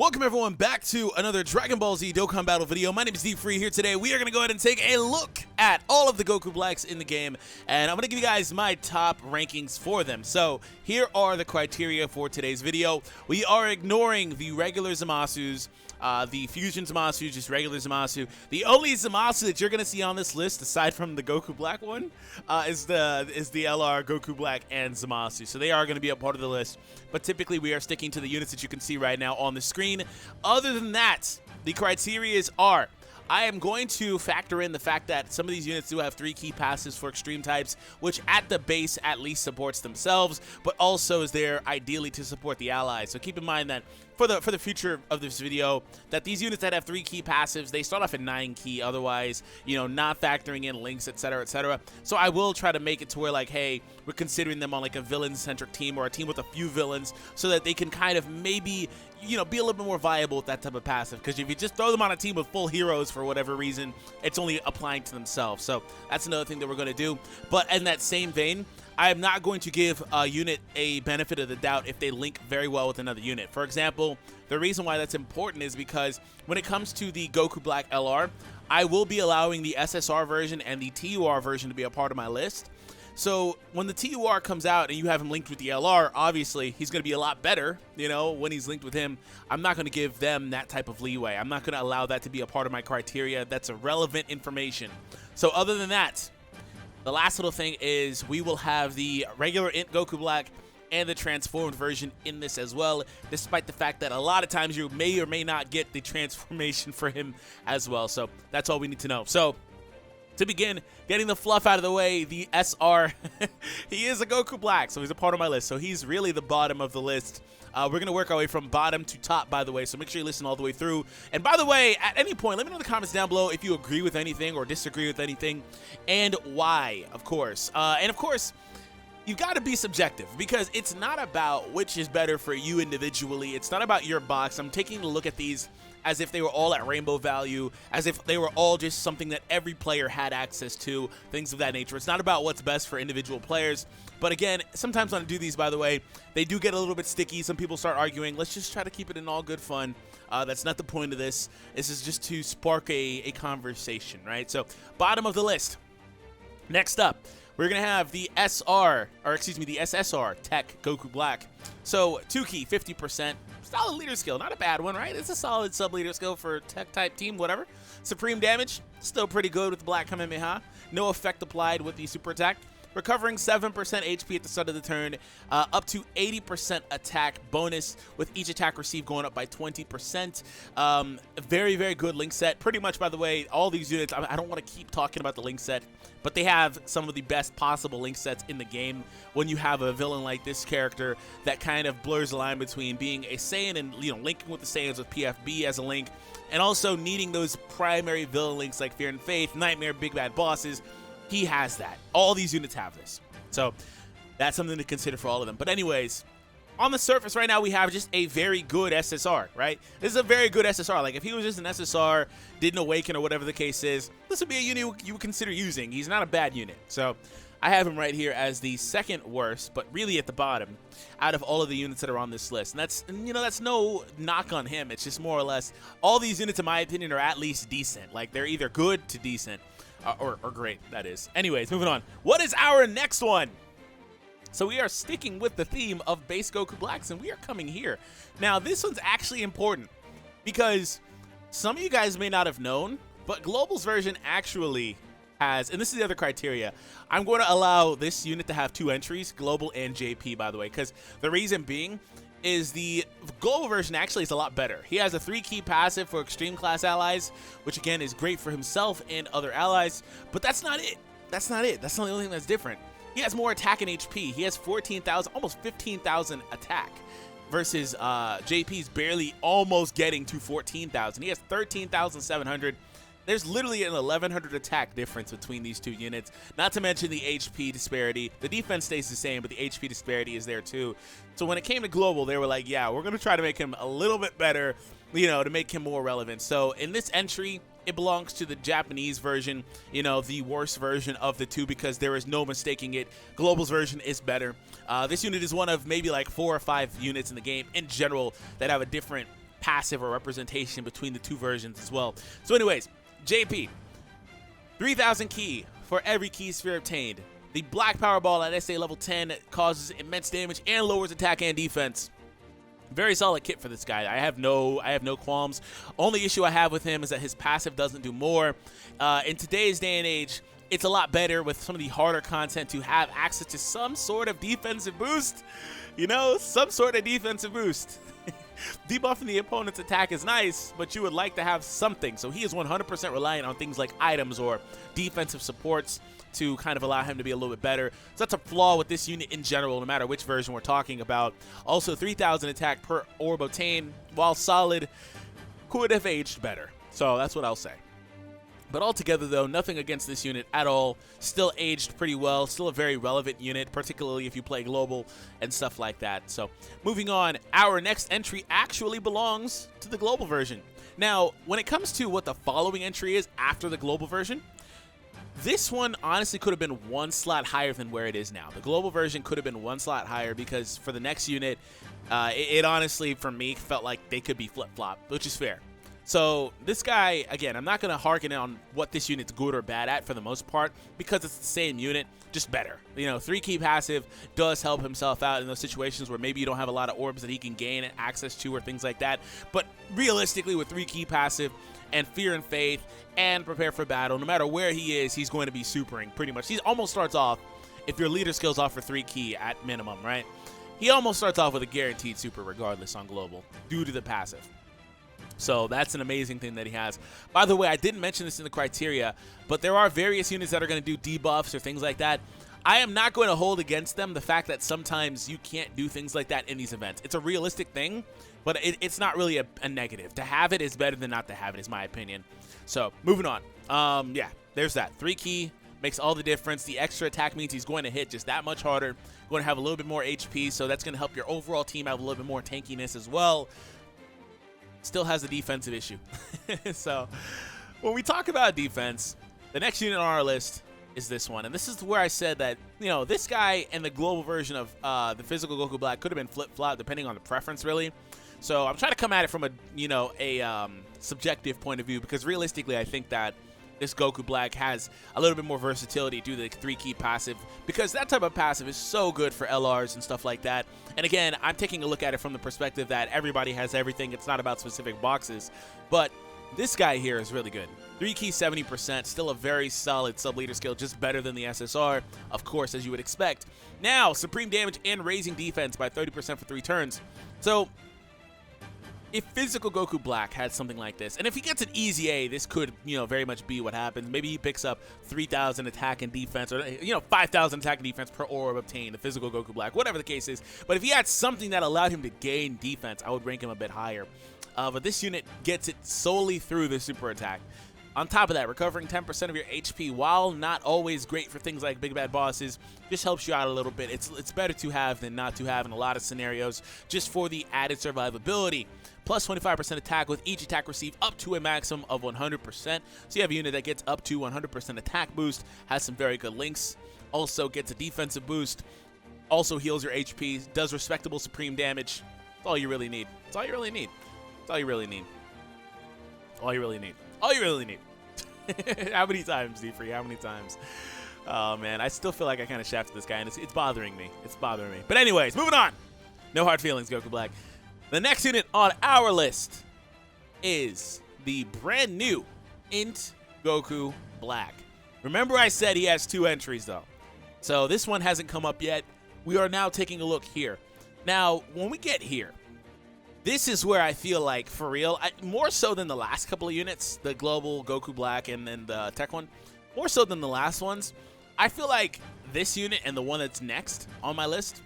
Welcome everyone back to another Dragon Ball Z Dokkan Battle video. My name is DFree. Here today we are going to go ahead and take a look at all of the Goku Blacks in the game, and I'm going to give you guys my top rankings for them. So here are the criteria for today's video. We are ignoring the regular Zamasus, the Fusion Zamasu, just regular Zamasu. The only Zamasu that you're going to see on this list, aside from the Goku Black one, is the LR, Goku Black, and Zamasu. So they are going to be a part of the list, but typically we are sticking to the units that you can see right now on the screen. Other than that, the criteria are, I am going to factor in the fact that some of these units do have 3 key passives for extreme types, which at the base at least supports themselves, but also is there ideally to support the allies. So keep in mind that for the future of this video, that these units that have 3 key passives, they start off at 9 key, otherwise, you know, not factoring in links, etc., etc. So I will try to make it to where, like, hey, we're considering them on like a villain-centric team or a team with a few villains, so that they can kind of maybe, you know, be a little bit more viable with that type of passive. Because if you just throw them on a team with full heroes for whatever reason, it's only applying to themselves. So that's another thing that we're going to do. But in that same vein, I am not going to give a unit a benefit of the doubt if they link very well with another unit. For example, the reason why that's important is because when it comes to the Goku Black LR, I will be allowing the SSR version and the TUR version to be a part of my list. So when the TUR comes out and you have him linked with the LR, obviously he's going to be a lot better, you know, when he's linked with him. I'm not going to give them that type of leeway. I'm not going to allow that to be a part of my criteria. That's irrelevant information. So other than that, the last little thing is we will have the regular INT Goku Black and the transformed version in this as well, despite the fact that a lot of times you may or may not get the transformation for him as well. So that's all we need to know. So to begin, getting the fluff out of the way, the SR, he is a Goku Black, so he's a part of my list. So he's really the bottom of the list. We're going to work our way from bottom to top, by the way, so make sure you listen all the way through. And by the way, at any point, let me know in the comments down below if you agree with anything or disagree with anything, and why, of course. And of course, you've got to be subjective, because it's not about which is better for you individually. It's not about your box. I'm taking a look at these as if they were all at rainbow value, as if they were all just something that every player had access to, things of that nature. It's not about what's best for individual players. But again, sometimes when I do these, by the way, they do get a little bit sticky. Some people start arguing. Let's just try to keep it in all good fun. That's not the point of this. This is just to spark a conversation, right? So bottom of the list. Next up, we're going to have the the SSR Tech Goku Black. So 2 key, 50%. Solid leader skill, not a bad one, right? It's a solid sub-leader skill for a tech-type team, whatever. Supreme damage, still pretty good with the Black Kamehameha. No effect applied with the super attack. Recovering 7% HP at the start of the turn, up to 80% attack bonus, with each attack received going up by 20%. Very, very good link set. Pretty much, by the way, all these units, I don't want to keep talking about the link set, but they have some of the best possible link sets in the game when you have a villain like this character that kind of blurs the line between being a Saiyan and, you know, linking with the Saiyans with PFB as a link, and also needing those primary villain links like Fear and Faith, Nightmare, Big Bad Bosses. He has that. All these units have this. So that's something to consider for all of them. But anyways, on the surface right now, we have just a very good SSR, right? This is a very good SSR. Like, if he was just an SSR, didn't awaken or whatever the case is, this would be a unit you would consider using. He's not a bad unit. So I have him right here as the second worst, but really at the bottom out of all of the units that are on this list. And that's, you know, that's no knock on him. It's just more or less all these units, in my opinion, are at least decent. Like, they're either good to decent. Or great, that is. Anyways, moving on. What is our next one? So we are sticking with the theme of base Goku Blacks, and we are coming here. Now, this one's actually important because some of you guys may not have known, but Global's version actually has, and this is the other criteria, I'm going to allow this unit to have 2 entries, Global and JP, by the way, because the reason being is the Global version actually is a lot better. He has a 3 key passive for extreme class allies, which again is great for himself and other allies, but that's not it. That's not it. That's not the only thing that's different. He has more attack and HP. He has 14,000, almost 15,000 attack versus JP's barely almost getting to 14,000. He has 13,700. There's literally an 1,100 attack difference between these 2 units, not to mention the HP disparity. The defense stays the same, but the HP disparity is there too. So when it came to Global, they were like, yeah, we're going to try to make him a little bit better, you know, to make him more relevant. So in this entry, it belongs to the Japanese version, you know, the worst version of the 2, because there is no mistaking it. Global's version is better. This unit is one of maybe like 4 or 5 units in the game in general that have a different passive or representation between the two versions as well. So anyways, JP, 3,000 ki for every ki sphere obtained. The Black Power Ball at SA level 10 causes immense damage and lowers attack and defense. Very solid kit for this guy. I have no qualms. Only issue I have with him is that his passive doesn't do more. In today's day and age, it's a lot better with some of the harder content to have access to some sort of defensive boost. You know, some sort of defensive boost. Debuffing the opponent's attack is nice, but you would like to have something. So he is 100% reliant on things like items or defensive supports to kind of allow him to be a little bit better. So that's a flaw with this unit in general, no matter which version we're talking about. Also, 3,000 attack per orb obtained, while solid, could have aged better. So that's what I'll say. But altogether, though, nothing against this unit at all. Still aged pretty well. Still a very relevant unit, particularly if you play global and stuff like that. So moving on, our next entry actually belongs to the global version. Now, when it comes to what the following entry is after the global version, this one honestly could have been one slot higher than where it is now. The global version could have been one slot higher because for the next unit, it honestly, for me, felt like they could be flip-flop, which is fair. So this guy, again, I'm not going to harken on what this unit's good or bad at for the most part because it's the same unit, just better. You know, 3-ki passive does help himself out in those situations where maybe you don't have a lot of orbs that he can gain access to or things like that. But realistically, with 3-ki passive and Fear and Faith and Prepare for Battle, no matter where he is, he's going to be supering pretty much. He almost starts off, if your leader skills off for 3-ki at minimum, right? He almost starts off with a guaranteed super regardless on global due to the passive. So that's an amazing thing that he has. By the way, I didn't mention this in the criteria, but there are various units that are going to do debuffs or things like that. I am not going to hold against them the fact that sometimes you can't do things like that in these events. It's a realistic thing, but it's not really a negative. To have it is better than not to have it, is my opinion. So moving on. Yeah, there's that. 3-ki makes all the difference. The extra attack means he's going to hit just that much harder, going to have a little bit more HP, so that's going to help your overall team have a little bit more tankiness as well. Still has a defensive issue. So when we talk about defense, the next unit on our list is this one. And this is where I said that, you know, this guy and the global version of the physical Goku Black could have been flip-flop depending on the preference, really. So I'm trying to come at it from a, you know, a subjective point of view because realistically I think that this Goku Black has a little bit more versatility due to the 3-ki passive because that type of passive is so good for LRs and stuff like that. And again, I'm taking a look at it from the perspective that everybody has everything. It's not about specific boxes. But this guy here is really good. 3-ki 70%, still a very solid sub-leader skill, just better than the SSR, of course, as you would expect. Now, supreme damage and raising defense by 30% for 3 turns. So if physical Goku Black had something like this, and if he gets an easy A, this could, you know, very much be what happens. Maybe he picks up 3,000 attack and defense, or, you know, 5,000 attack and defense per orb obtained, the physical Goku Black, whatever the case is. But if he had something that allowed him to gain defense, I would rank him a bit higher. But this unit gets it solely through the super attack. On top of that, recovering 10% of your HP, while not always great for things like big bad bosses, just helps you out a little bit. It's better to have than not to have in a lot of scenarios, just for the added survivability. Plus 25% attack with each attack received up to a maximum of 100%. So you have a unit that gets up to 100% attack boost, has some very good links, also gets a defensive boost, also heals your HP, does respectable supreme damage. That's all you really need. That's all you really need. That's all you really need. All you really need. All you really need. How many times, DFree? How many times? Oh, man. I still feel like I kind of shafted this guy, and it's bothering me. It's bothering me. But anyways, moving on. No hard feelings, Goku Black. The next unit on our list is the brand new INT Goku Black. Remember I said he has 2 entries, though. So this one hasn't come up yet. We are now taking a look here. Now, when we get here, this is where I feel like, for real, more so than the last couple of units, the Global Goku Black and then the Tech one, more so than the last ones, I feel like this unit and the one that's next on my list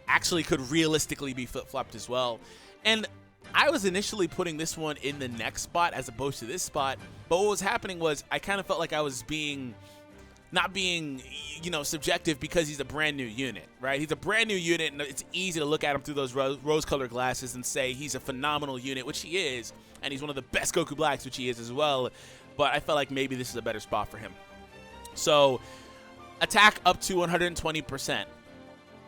actually could realistically be flip-flopped as well. And I was initially putting this one in the next spot as opposed to this spot, but what was happening was I kind of felt like I was not being, you know, subjective because he's a brand new unit, right? He's a brand new unit, and it's easy to look at him through those rose-colored glasses and say he's a phenomenal unit, which he is, and he's one of the best Goku Blacks, which he is as well, but I felt like maybe this is a better spot for him. So, attack up to 120%.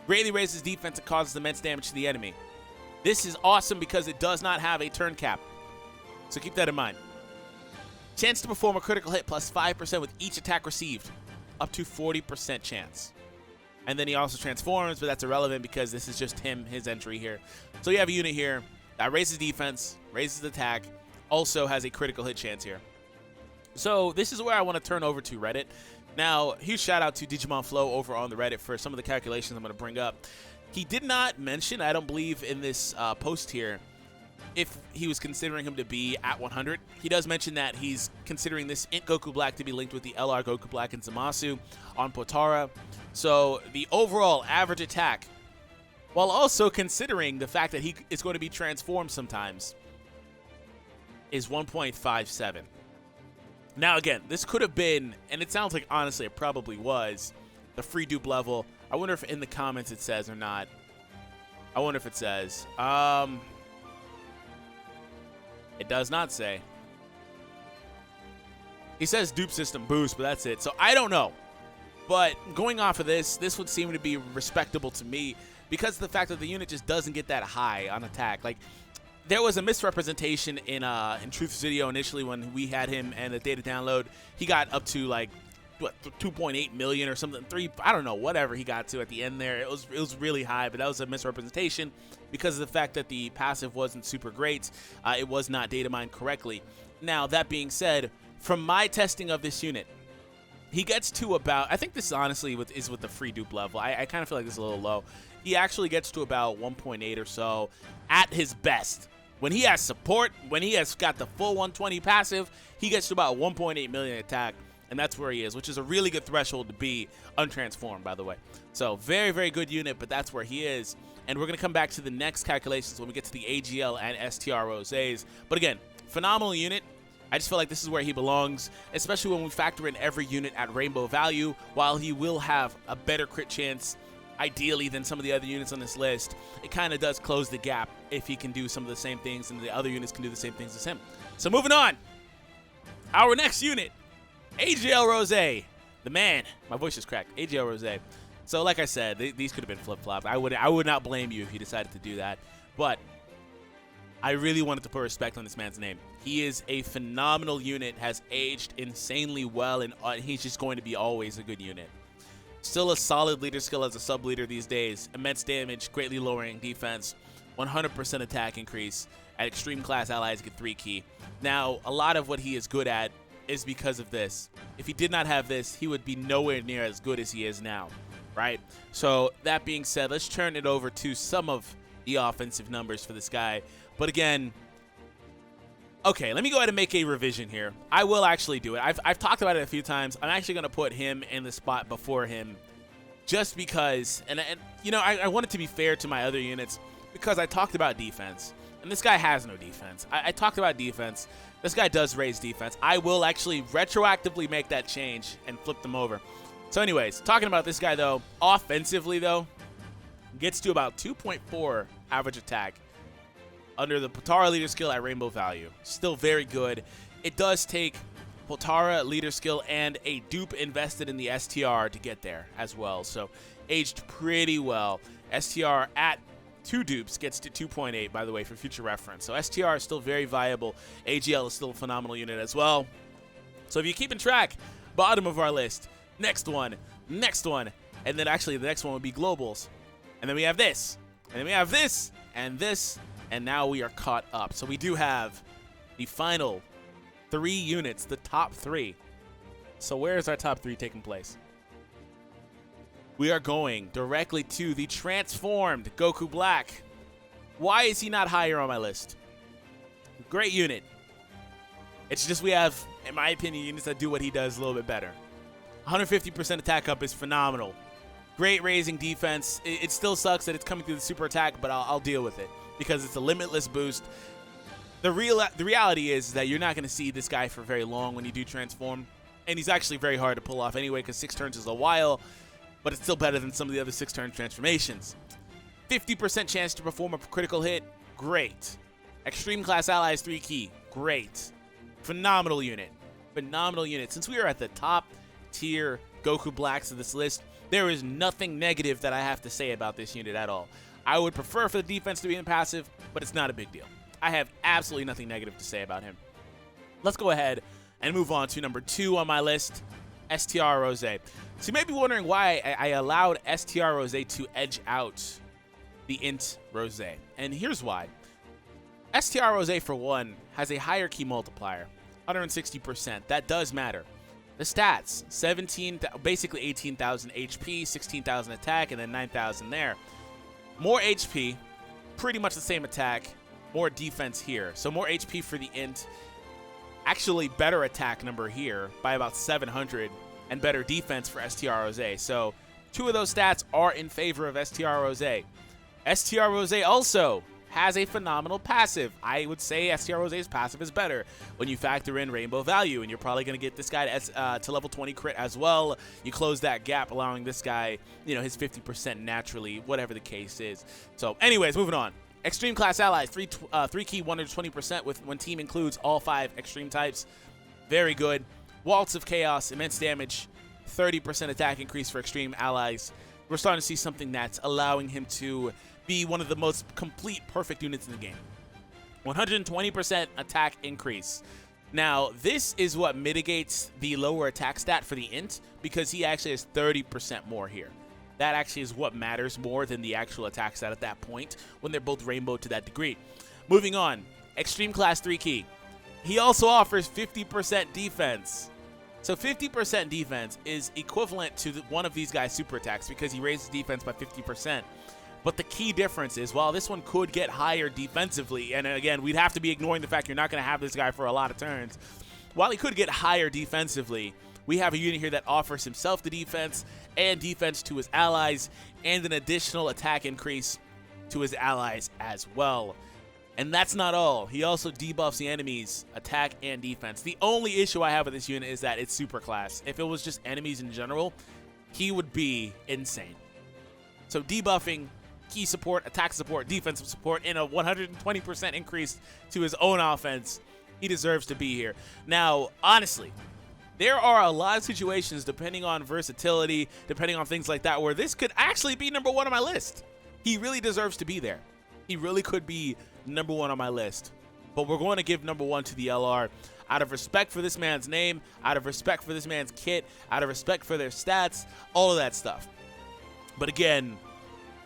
Greatly raises defense and causes immense damage to the enemy. This is awesome because it does not have a turn cap. So keep that in mind. Chance to perform a critical hit plus 5% with each attack received. Up to 40% chance. And then he also transforms, but that's irrelevant because this is just his entry here. So you have a unit here that raises defense, raises attack, also has a critical hit chance here. So this is where I want to turn over to Reddit. Now, huge shout out to Digimon Flow over on the Reddit for some of the calculations I'm going to bring up. He did not mention, I don't believe in this post here, if he was considering him to be at 100. He does mention that he's considering this INT Goku Black to be linked with the LR Goku Black and Zamasu on Potara. So the overall average attack, while also considering the fact that he is going to be transformed sometimes, is 1.57. Now again, this could have been, and it sounds like honestly it probably was, the free dupe level. I wonder if in the comments it says or not. I wonder if it says. It does not say. He says dupe system boost, but that's it. So I don't know. But going off of this would seem to be respectable to me because of the fact that the unit just doesn't get that high on attack. Like, there was a misrepresentation in Truth's video initially when we had him and the data download. He got up to like, what, 2.8 million or something, I don't know, whatever he got to at the end there. It was really high, but that was a misrepresentation because of the fact that the passive wasn't super great. It was not data mined correctly. Now, that being said, from my testing of this unit, he gets to about, I think this honestly is with the free dupe level. I kind of feel like this is a little low. He actually gets to about 1.8 or so at his best. When he has support, when he has got the full 120 passive, he gets to about 1.8 million attack, and that's where he is, which is a really good threshold to be untransformed, by the way. So very, very good unit, but that's where he is. And we're going to come back to the next calculations when we get to the AGL and STR Rosés. But again, phenomenal unit. I just feel like this is where he belongs, especially when we factor in every unit at rainbow value. While he will have a better crit chance, ideally, than some of the other units on this list, it kind of does close the gap if he can do some of the same things and the other units can do the same things as him. So moving on, our next unit, AGL Rosé, the man. My voice is cracked. AGL Rosé. So like I said, these could have been flip-flopped. I would not blame you if you decided to do that, but I really wanted to put respect on this man's name. He is a phenomenal unit, has aged insanely well, and he's just going to be always a good unit. Still a solid leader skill as a sub-leader these days. Immense damage, greatly lowering defense, 100% attack increase. At extreme class, allies get 3 key. Now, a lot of what he is good at is because of this. If he did not have this, he would be nowhere near as good as he is now, right? So that being said, let's turn it over to some of the offensive numbers for this guy. But again, okay, let me go ahead and make a revision here. I will actually do it. I've talked about it a few times. I'm actually going to put him in the spot before him just because, and you know, I want it to be fair to my other units because I talked about defense, and this guy has no defense. I talked about defense. This guy does raise defense. I will actually retroactively make that change and flip them over. So anyways, talking about this guy, though, offensively, though, gets to about 2.4 average attack under the Potara leader skill at rainbow value. Still very good. It does take Potara leader skill and a dupe invested in the STR to get there as well. So aged pretty well. STR at 2 dupes gets to 2.8, by the way, for future reference. So STR is still very viable. AGL is still a phenomenal unit as well. So if you're keeping track, bottom of our list, next one, and then actually the next one would be globals. And then we have this, and then we have this, and this, and now we are caught up. So we do have the final 3 units, the top 3. So where is our top 3 taking place? We are going directly to the transformed Goku Black. Why is he not higher on my list? Great unit. It's just we have, in my opinion, units that do what he does a little bit better. 150% attack up is phenomenal. Great raising defense. It still sucks that it's coming through the super attack, but I'll deal with it because it's a limitless boost. The reality is that you're not going to see this guy for very long when you do transform, and he's actually very hard to pull off anyway because 6 turns is a while, but it's still better than some of the other 6-turn transformations. 50% chance to perform a critical hit, great. Extreme class allies 3 key, great. Phenomenal unit. Phenomenal unit. Since we are at the top tier Goku Blacks of this list, there is nothing negative that I have to say about this unit at all. I would prefer for the defense to be in passive. but it's not a big deal. I have absolutely nothing negative to say about him. Let's go ahead and move on to number 2 on my list, STR Rosé. So you may be wondering why I allowed STR Rosé to edge out the INT Rosé. And here's why. STR Rosé, for one, has a higher key multiplier, 160%. That does matter. The stats, basically 18,000 HP, 16,000 attack, and then 9,000 there. More HP, pretty much the same attack, more defense here. So more HP for the INT. Actually, better attack number here by about 700, and better defense for STR Rosé. So 2 of those stats are in favor of STR Rosé. STR Rosé also has a phenomenal passive. I would say STR Rosé's passive is better when you factor in rainbow value, and you're probably going to get this guy to level 20 crit as well. You close that gap, allowing this guy, his 50% naturally, whatever the case is. So anyways, moving on. Extreme class allies, 3 key 120% when team includes all 5 extreme types. Very good. Waltz of Chaos, immense damage, 30% attack increase for extreme allies. We're starting to see something that's allowing him to be one of the most complete perfect units in the game. 120% attack increase. Now, this is what mitigates the lower attack stat for the INT, because he actually has 30% more here. That actually is what matters more than the actual attack stat at that point, when they're both rainbow to that degree. Moving on, Extreme Class 3 key. He also offers 50% defense. So 50% defense is equivalent to one of these guys' super attacks, because he raises defense by 50%. But the key difference is, while this one could get higher defensively, and again, we'd have to be ignoring the fact you're not going to have this guy for a lot of turns. While he could get higher defensively, we have a unit here that offers himself the defense and defense to his allies, and an additional attack increase to his allies as well. And that's not all. He also debuffs the enemies' attack and defense. The only issue I have with this unit is that it's super class. If it was just enemies in general, he would be insane. So debuffing, key support, attack support, defensive support, and a 120% increase to his own offense. He deserves to be here. Now, honestly, there are a lot of situations, depending on versatility, depending on things like that, where this could actually be number 1 on my list. He really deserves to be there. He really could be number 1 on my list. But we're going to give number 1 to the LR out of respect for this man's name, out of respect for this man's kit, out of respect for their stats, all of that stuff. But again,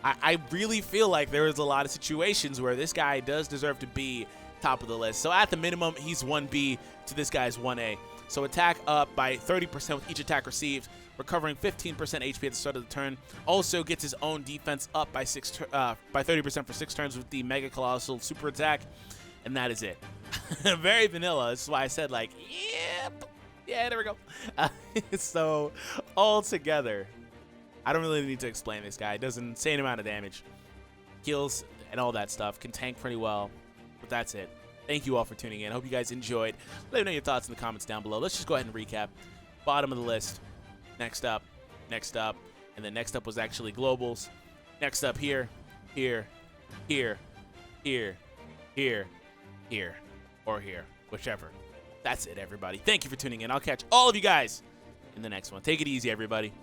I really feel like there is a lot of situations where this guy does deserve to be top of the list. So at the minimum, he's 1B to this guy's 1A. So attack up by 30% with each attack received, recovering 15% HP at the start of the turn. Also gets his own defense up by 30% for 6 turns with the Mega Colossal Super Attack, and that is it. Very vanilla. This is why I said, like, yeah, there we go. So all together, I don't really need to explain this guy. Does an insane amount of damage, heals, and all that stuff. Can tank pretty well, but that's it. Thank you all for tuning in. I hope you guys enjoyed. Let me know your thoughts in the comments down below. Let's just go ahead and recap. Bottom of the list. Next up. And then next up was actually globals. Next up here, or here. Whichever. That's it, everybody. Thank you for tuning in. I'll catch all of you guys in the next one. Take it easy, everybody.